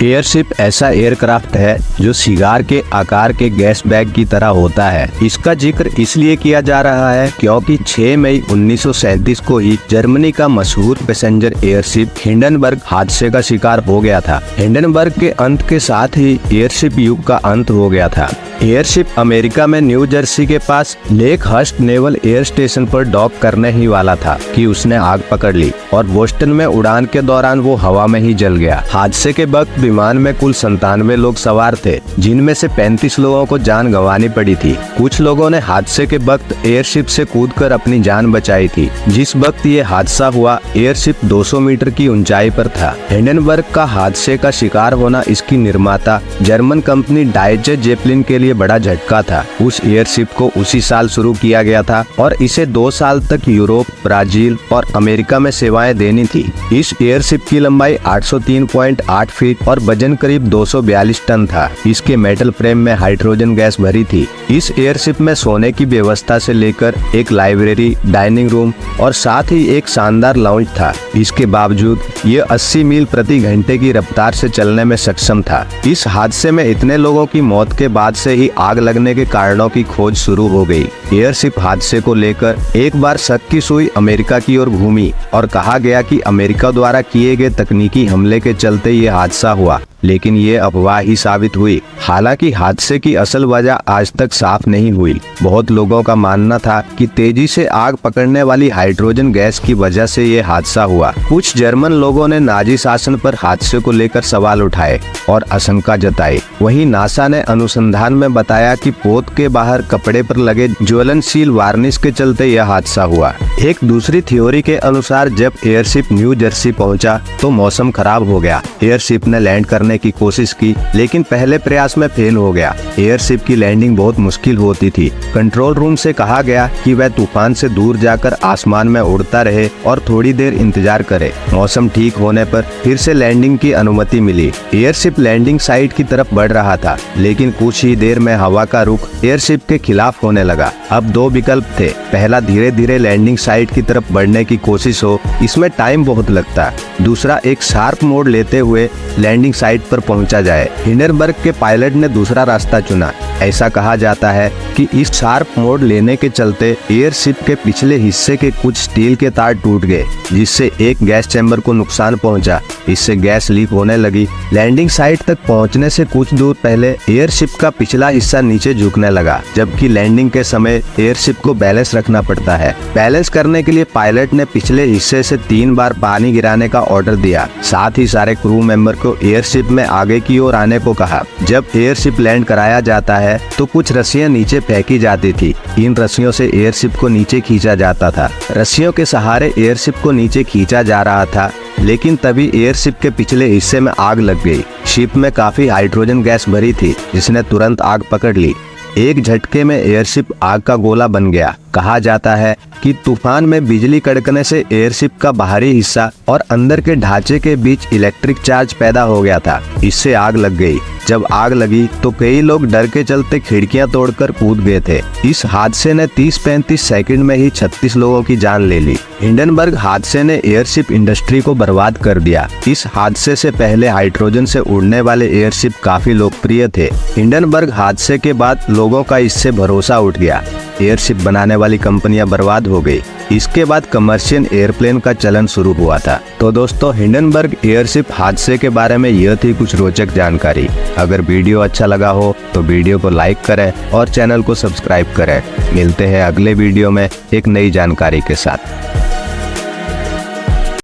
Airship ऐसा aircraft है जो सिगार के आकार के गैस बैग की तरह होता है। इसका जिक्र इसलिए किया जा रहा है क्योंकि 6 मई 1937 को ही जर्मनी का मशहूर पैसेंजर एयरशिप हिंडनबर्ग हादसे का शिकार हो गया था। हिंडनबर्ग के अंत के साथ ही एयरशिप युग का अंत हो गया था। एयरशिप अमेरिका में न्यू जर्सी के पास Lakehurst naval air station पर डॉक करने ही वाला था कि उसने आग पकड़ ली और बोस्टन में उड़ान के दौरान वो हवा में ही जल गया। हादसे के वक्त विमान में कुल 97 लोग सवार थे, जिनमें से 35 लोगों को जान गंवानी पड़ी थी। कुछ लोगों ने हादसे के वक्त एयरशिप से कूदकर अपनी जान बचाई थी। जिस वक्त ये हादसा हुआ, एयरशिप 200 मीटर की ऊंचाई पर था। हिंडनबर्ग का हादसे का शिकार होना इसकी निर्माता जर्मन कंपनी डायचे जेपलिन के लिए बड़ा झटका था। उस एयरशिप को उसी साल शुरू किया गया था और इसे 2 साल तक यूरोप, ब्राजील और अमेरिका में सेवाएं देनी थी। इस एयरशिप की लंबाई 803.8 फीट और वजन करीब 242 टन था। इसके मेटल फ्रेम में हाइड्रोजन गैस भरी थी। इस एयरशिप में सोने की व्यवस्था से लेकर एक लाइब्रेरी, डाइनिंग रूम और साथ ही एक शानदार लाउंज था। इसके बावजूद ये 80 मील प्रति घंटे की रफ्तार से चलने में सक्षम था। इस हादसे में इतने लोगों की मौत के बाद से ही आग लगने के कारणों की खोज शुरू हो गई। एयरशिप हादसे को लेकर एक बार शक की सुई अमेरिका की ओर घूमी और कहा गया कि अमेरिका द्वारा किए गए तकनीकी हमले के चलते ये हादसा हुआ, लेकिन ये अफवाह ही साबित हुई। हालांकि हादसे की असल वजह आज तक साफ नहीं हुई। बहुत लोगों का मानना था कि तेजी से आग पकड़ने वाली हाइड्रोजन गैस की वजह से ये हादसा हुआ। कुछ जर्मन लोगों ने नाजी शासन पर हादसे को लेकर सवाल उठाए और आशंका जताई। वहीं नासा ने अनुसंधान में बताया कि पोत के बाहर कपड़े पर लगे ज्वलनशील वार्निश के चलते यह हादसा हुआ। एक दूसरी थ्योरी के अनुसार जब एयरशिप न्यू जर्सी पहुंचा तो मौसम खराब हो गया। एयरशिप ने लैंड करने की कोशिश की, लेकिन पहले प्रयास में फेल हो गया। एयरशिप की लैंडिंग बहुत मुश्किल होती थी। कंट्रोल रूम से कहा गया कि वह तूफान से दूर जाकर आसमान में उड़ता रहे और थोड़ी देर इंतजार करे। मौसम ठीक होने पर फिर से लैंडिंग की अनुमति मिली। एयरशिप लैंडिंग साइट की तरफ बढ़ रहा था, लेकिन कुछ ही देर में हवा का रुख एयरशिप के खिलाफ होने लगा। अब 2 विकल्प थे। पहला, धीरे धीरे लैंडिंग साइट की तरफ बढ़ने की कोशिश हो, इसमें टाइम बहुत लगता। दूसरा, एक शार्प मोड़ लेते हुए लैंडिंग साइट पर पहुंचा जाए। हिंडनबर्ग के पायलट ने दूसरा रास्ता चुना। ऐसा कहा जाता है कि इस शार्प मोड़ लेने के चलते एयरशिप के पिछले हिस्से के कुछ स्टील के तार टूट गए, जिससे एक गैस चैम्बर को नुकसान पहुंचा। इससे गैस लीक होने लगी। लैंडिंग साइट तक पहुंचने से कुछ दूर पहले एयरशिप का पिछला हिस्सा नीचे झुकने लगा, जबकि लैंडिंग के समय एयरशिप को बैलेंस रखना पड़ता है। बैलेंस करने के लिए पायलट ने पिछले हिस्से से 3 बार पानी गिराने का ऑर्डर दिया। साथ ही सारे क्रू मेंबर को एयरशिप में आगे की ओर आने को कहा। जब एयरशिप लैंड कराया जाता है तो कुछ रस्सियां नीचे फेंकी जाती थी। इन रस्सियों से एयरशिप को नीचे खींचा जाता था। रस्सियों के सहारे एयरशिप को नीचे खींचा जा रहा था, लेकिन तभी एयरशिप के पिछले हिस्से में आग लग गई। शिप में काफी हाइड्रोजन गैस भरी थी, जिसने तुरंत आग पकड़ ली। एक झटके में एयरशिप आग का गोला बन गया। कहा जाता है कि तूफान में बिजली कड़कने से एयरशिप का बाहरी हिस्सा और अंदर के ढांचे के बीच इलेक्ट्रिक चार्ज पैदा हो गया था। इससे आग लग गई। जब आग लगी तो कई लोग डर के चलते खिड़कियां तोड़कर कूद गए थे। इस हादसे ने 30-35 सेकंड में ही 36 लोगों की जान ले ली। हिंडनबर्ग हादसे ने एयरशिप इंडस्ट्री को बर्बाद कर दिया। इस हादसे से पहले हाइड्रोजन से उड़ने वाले एयरशिप काफी लोकप्रिय थे। हिंडनबर्ग हादसे के बाद लोगों का इससे भरोसा उठ गया। एयरशिप बनाने वाली कंपनियां बर्बाद हो गई। इसके बाद कमर्शियल एयरप्लेन का चलन शुरू हुआ था। तो दोस्तों, हिंडनबर्ग एयरशिप हादसे के बारे में यह थी कुछ रोचक जानकारी। अगर वीडियो अच्छा लगा हो तो वीडियो को लाइक करें और चैनल को सब्सक्राइब करें। मिलते हैं अगले वीडियो में एक नई जानकारी के साथ।